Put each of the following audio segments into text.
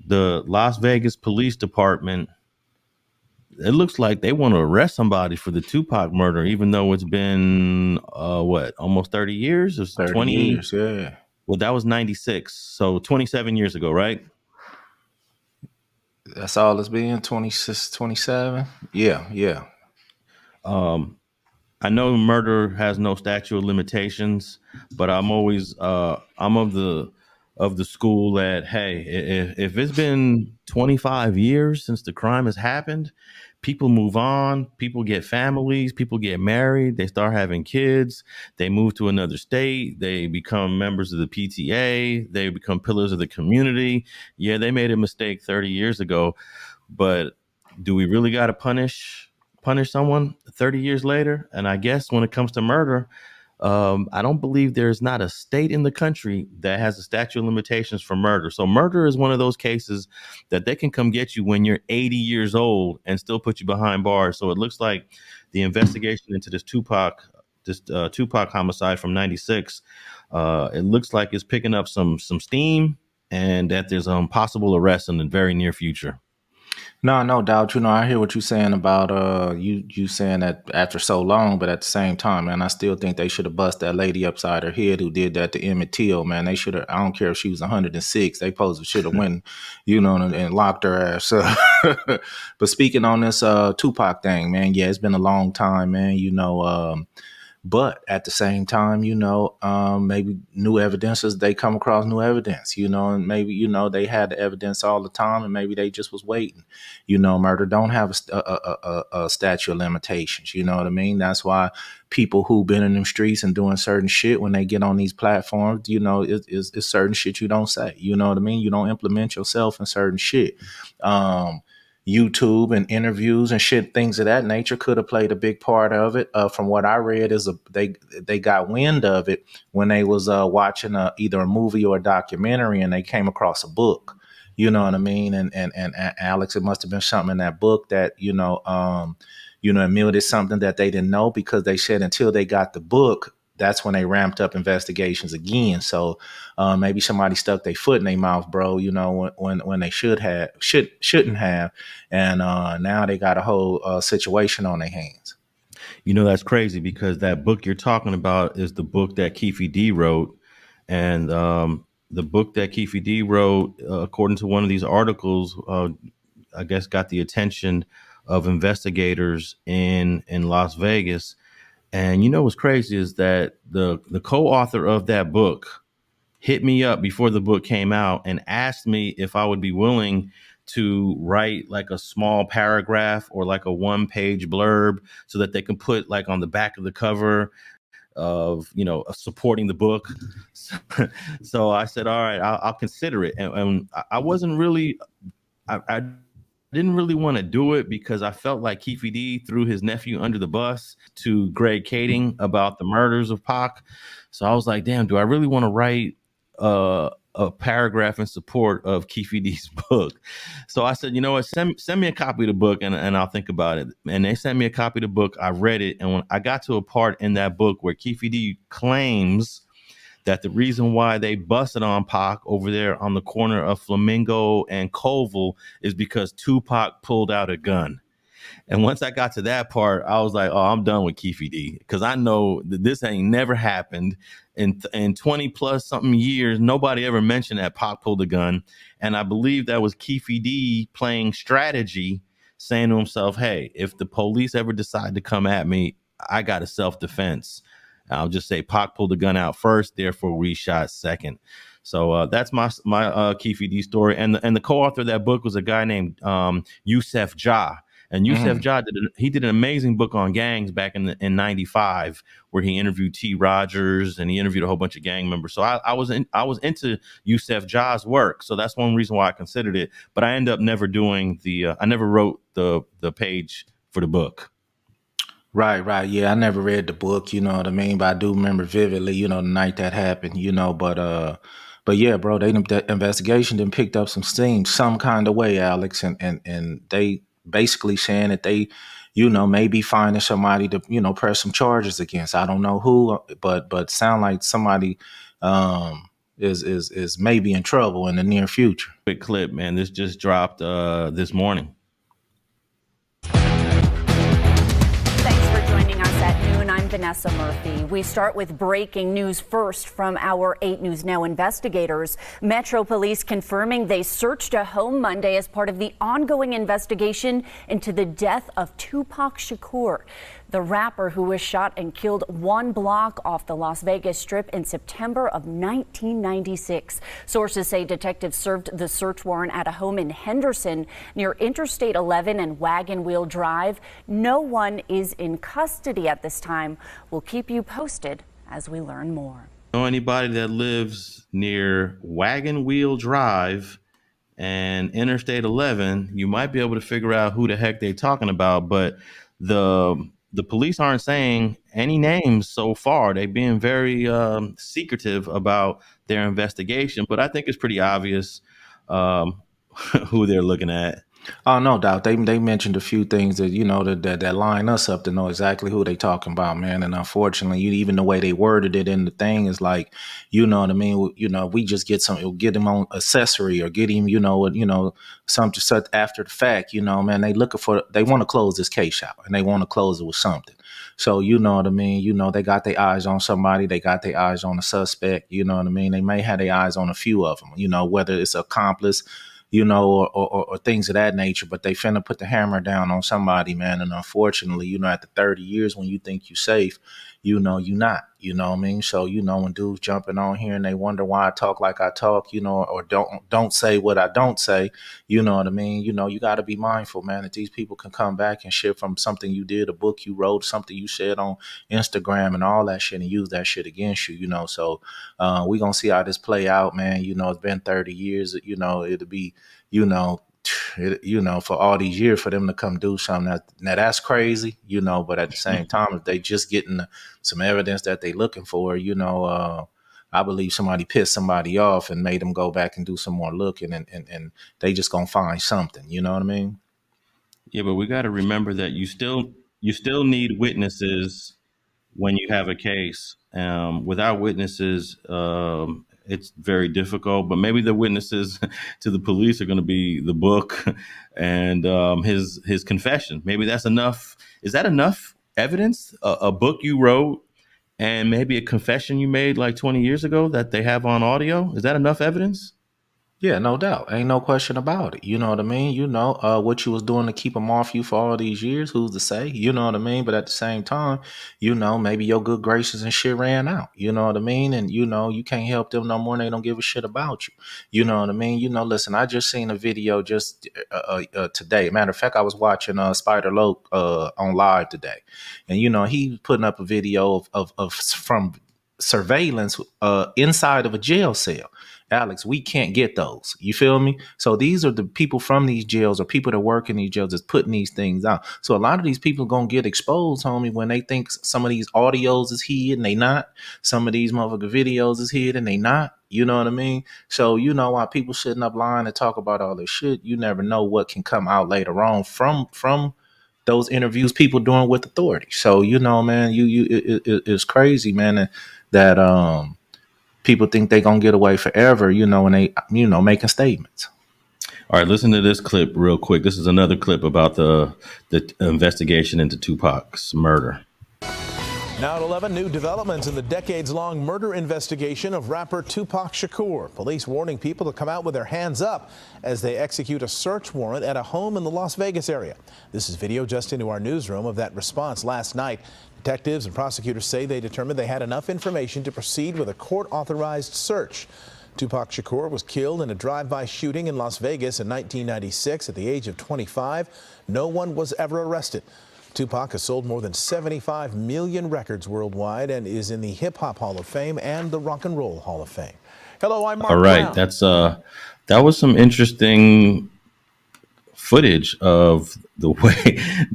the Las Vegas Police Department, it looks like they want to arrest somebody for the Tupac murder, even though it's been almost 30 years. It's 30 20. years, yeah. Well, that was 96, so 27 years ago, right? That's all it's been, 26, 27. Yeah, yeah. Um, I know murder has no statute of limitations, but I'm of the school that, hey, if it's been 25 years since the crime has happened, people move on, people get families, people get married, they start having kids, they move to another state, they become members of the PTA, they become pillars of the community. Yeah, they made a mistake 30 years ago, but do we really got to punish someone 30 years later? And I guess when it comes to murder, I don't believe there's not a state in the country that has a statute of limitations for murder. So murder is one of those cases that they can come get you when you're 80 years old and still put you behind bars. So it looks like the investigation into this Tupac homicide from 96, it looks like it's picking up some steam, and that there's possible arrest in the very near future. No, no doubt. I hear what you're saying about you saying that after so long, but at the same time, man, I still think they should have bust that lady upside her head who did that to Emmett Till, man. They should have. I don't care if she was 106. They supposed to should have went, and locked her ass up. But speaking on this Tupac thing, man, yeah, it's been a long time, man. But at the same time, maybe new evidences, they come across new evidence, and maybe, they had the evidence all the time and maybe they just was waiting. Murder don't have a statute of limitations. You know what I mean? That's why people who been in them streets and doing certain shit, when they get on these platforms, it's certain shit you don't say. You know what I mean? You don't implement yourself in certain shit. YouTube and interviews and shit, things of that nature could have played a big part of it. From what I read, they got wind of it when they was watching either a movie or a documentary, and they came across a book. You know what I mean? And Alex, it must have been something in that book that admitted something that they didn't know, because they said until they got the book, that's when they ramped up investigations again. So maybe somebody stuck their foot in their mouth, bro. When they shouldn't have, and now they got a whole situation on their hands. That's crazy, because that book you're talking about is the book that Keefe D wrote. And the book that Keefe D wrote, according to one of these articles, I guess got the attention of investigators in Las Vegas. And what's crazy is that the co-author of that book hit me up before the book came out and asked me if I would be willing to write like a small paragraph or like a 1-page blurb, so that they can put like on the back of the cover of supporting the book. So I said, all right, I'll consider it. And I wasn't really, I didn't really want to do it, because I felt like Keefe D threw his nephew under the bus to Greg Kading about the murders of Pac. So I was like, damn, do I really want to write a paragraph in support of Keefe D's book? So I said, you know what, send me a copy of the book, and I'll think about it. And they sent me a copy of the book. I read it. And when I got to a part in that book where Keefe D claims that the reason why they busted on Pac over there on the corner of Flamingo and Colville is because Tupac pulled out a gun. And once I got to that part, I was like, oh, I'm done with Keefe D, because I know that this ain't never happened in 20 plus something years. Nobody ever mentioned that Pac pulled a gun. And I believe that was Keefe D playing strategy, saying to himself, hey, if the police ever decide to come at me, I got a self-defense. I'll just say Pac pulled the gun out first, therefore we shot second. So that's my Keefe D story. And the co-author of that book was a guy named Yusef Jah. And Yusef Jah did an amazing book on gangs back in '95, where he interviewed T. Rogers and he interviewed a whole bunch of gang members. So I was into Yusef Jah's work. So that's one reason why I considered it. But I ended up never doing I never wrote the page for the book. Right, right. Yeah, I never read the book, you know what I mean? But I do remember vividly, the night that happened, but yeah, bro, that investigation then picked up some steam some kind of way, Alex, and they basically saying that they, maybe finding somebody to, press some charges against. I don't know who, but sound like somebody is maybe in trouble in the near future. Quick clip, man. This just dropped this morning. Thanks for joining us at noon. I'm Vanessa Murphy. We start with breaking news first from our 8 News Now investigators. Metro Police confirming they searched a home Monday as part of the ongoing investigation into the death of Tupac Shakur, the rapper who was shot and killed 1 block off the Las Vegas Strip in September of 1996. Sources say detectives served the search warrant at a home in Henderson near Interstate 11 and Wagon Wheel Drive. No one is in custody at this time. We'll keep you posted as we learn more. Know anybody that lives near Wagon Wheel Drive and Interstate 11, you might be able to figure out who the heck they're talking about. But the the police aren't saying any names so far. They're being very secretive about their investigation. But I think it's pretty obvious um, who they're looking at. Oh, no doubt. They mentioned a few things that that line us up to know exactly who they talking about, man. And unfortunately, even the way they worded it in the thing is like, you know what I mean. We just get him on accessory or get him, something such after the fact. Man, they want to close this case out and they want to close it with something. So you know what I mean. They got their eyes on somebody. They got their eyes on a suspect. You know what I mean. They may have their eyes on a few of them. Whether it's accomplice, or things of that nature, but they finna put the hammer down on somebody, man. And unfortunately, after 30 years, when you think you're safe, you're not, you know what I mean? So, when dudes jumping on here and they wonder why I talk like I talk, or don't say what I don't say, you know what I mean? You got to be mindful, man, that these people can come back and shit from something you did, a book you wrote, something you said on Instagram and all that shit and use that shit against you, So we going to see how this play out, man. It's been 30 years, it'll be, you know, for all these years for them to come do something now that's crazy, but at the same time, if they just getting some evidence that they looking for, I believe somebody pissed somebody off and made them go back and do some more looking and they just gonna find something, you know what I mean? Yeah, but we got to remember that you still need witnesses when you have a case. Without witnesses, it's very difficult. But maybe the witnesses to the police are going to be the book and his confession. Maybe that's enough. Is that enough evidence? A book you wrote and maybe a confession you made like 20 years ago that they have on audio. Is that enough evidence? Yeah, no doubt. Ain't no question about it. You know what I mean? What you was doing to keep them off you for all these years, who's to say? You know what I mean? But at the same time, maybe your good graces and shit ran out. You know what I mean? And, you can't help them no more and they don't give a shit about you. You know what I mean? Listen, I just seen a video just today. Matter of fact, I was watching Spider Loke on live today. And, he putting up a video of from surveillance inside of a jail cell. Alex, we can't get those. You feel me? So these are the people from these jails or people that work in these jails that's putting these things out. So a lot of these people gonna get exposed, homie, when they think some of these audios is hid and they not. Some of these motherfucker videos is hid and they not. You know what I mean? So why people sitting up lying and talk about all this shit, you never know what can come out later on from those interviews people doing with authorities. So man, it's crazy, man, that people think they gonna get away forever, and they, making statements. All right, listen to this clip real quick. This is another clip about the investigation into Tupac's murder. Now at 11, new developments in the decades-long murder investigation of rapper Tupac Shakur. Police warning people to come out with their hands up as they execute a search warrant at a home in the Las Vegas area. This is video just into our newsroom of that response last night. Detectives and prosecutors say they determined they had enough information to proceed with a court-authorized search. Tupac Shakur was killed in a drive-by shooting in Las Vegas in 1996 at the age of 25. No one was ever arrested. Tupac has sold more than 75 million records worldwide and is in the Hip Hop Hall of Fame and the Rock and Roll Hall of Fame. Hello, I'm Mark All right, Brown. that was some interesting footage of the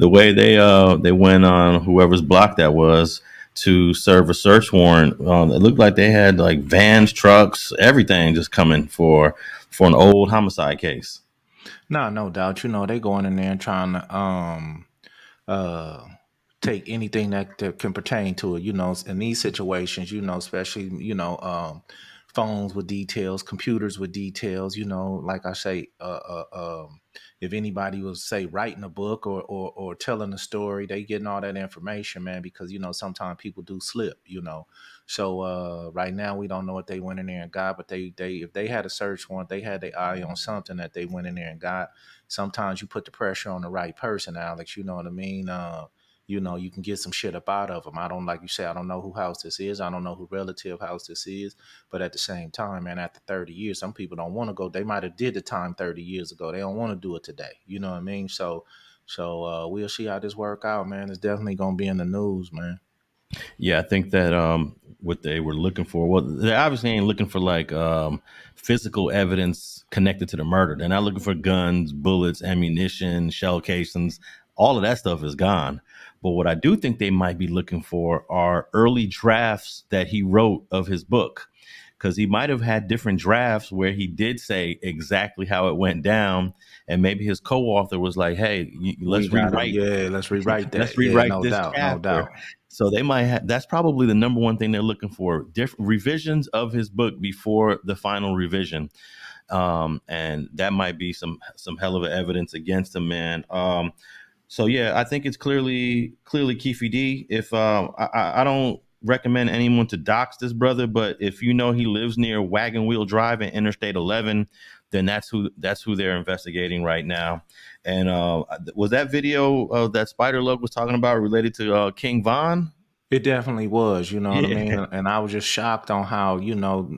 way they went on whoever's block that was to serve a search warrant. It looked like they had like vans, trucks, everything just coming for an old homicide case. No doubt. They going in there and trying to uh take anything that can pertain to it, in these situations, especially, phones with details, computers with details. Like I say, if anybody was say writing a book or telling a story, they getting all that information, man. Because sometimes people do slip. So right now we don't know what they went in there and got, but they if they had a search warrant, they had their eye on something that they went in there and got. Sometimes you put the pressure on the right person, Alex. You know what I mean? You can get some shit up out of them. I don't, like you say, I don't know who house this is. I don't know who relative house this is. But at the same time, man, after 30 years, some people don't want to go. They might have did the time 30 years ago. They don't want to do it today. You know what I mean? So we'll see how this work out, man. It's definitely going to be in the news, man. Yeah, I think that what they were looking for, well, they obviously ain't looking for like physical evidence connected to the murder. They're not looking for guns, bullets, ammunition, shell casings. All of that stuff is gone. But what I do think they might be looking for are early drafts that he wrote of his book, because he might have had different drafts where he did say exactly how it went down, and maybe his co-author was like, "Hey, We let's got to, rewrite yeah, let's rewrite let's that. Yeah, rewrite no this doubt, no chapter." doubt. So they might have. That's probably the number one thing they're looking for: different revisions of his book before the final revision, and that might be some hell of a evidence against him, man. So yeah, I think it's clearly Keefe D. If I don't recommend anyone to dox this brother, but if you know he lives near Wagon Wheel Drive and Interstate 11, then that's who they're investigating right now. And was that video that Spider Loc was talking about related to King Von? It definitely was, you know what I mean? Yeah. And I was just shocked on how,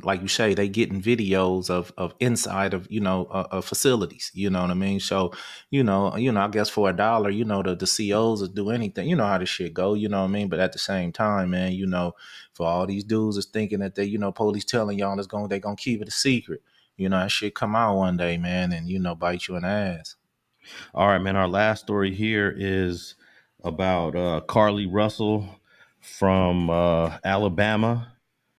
like you say, they getting videos of inside of, of facilities, you know what I mean? So, I guess for $1, the COs will do anything. You know how this shit go, you know what I mean? But at the same time, man, for all these dudes is thinking that they, police telling y'all they gonna keep it a secret. That shit come out one day, man, and, bite you in the ass. All right, man. Our last story here is about Carly Russell from Alabama.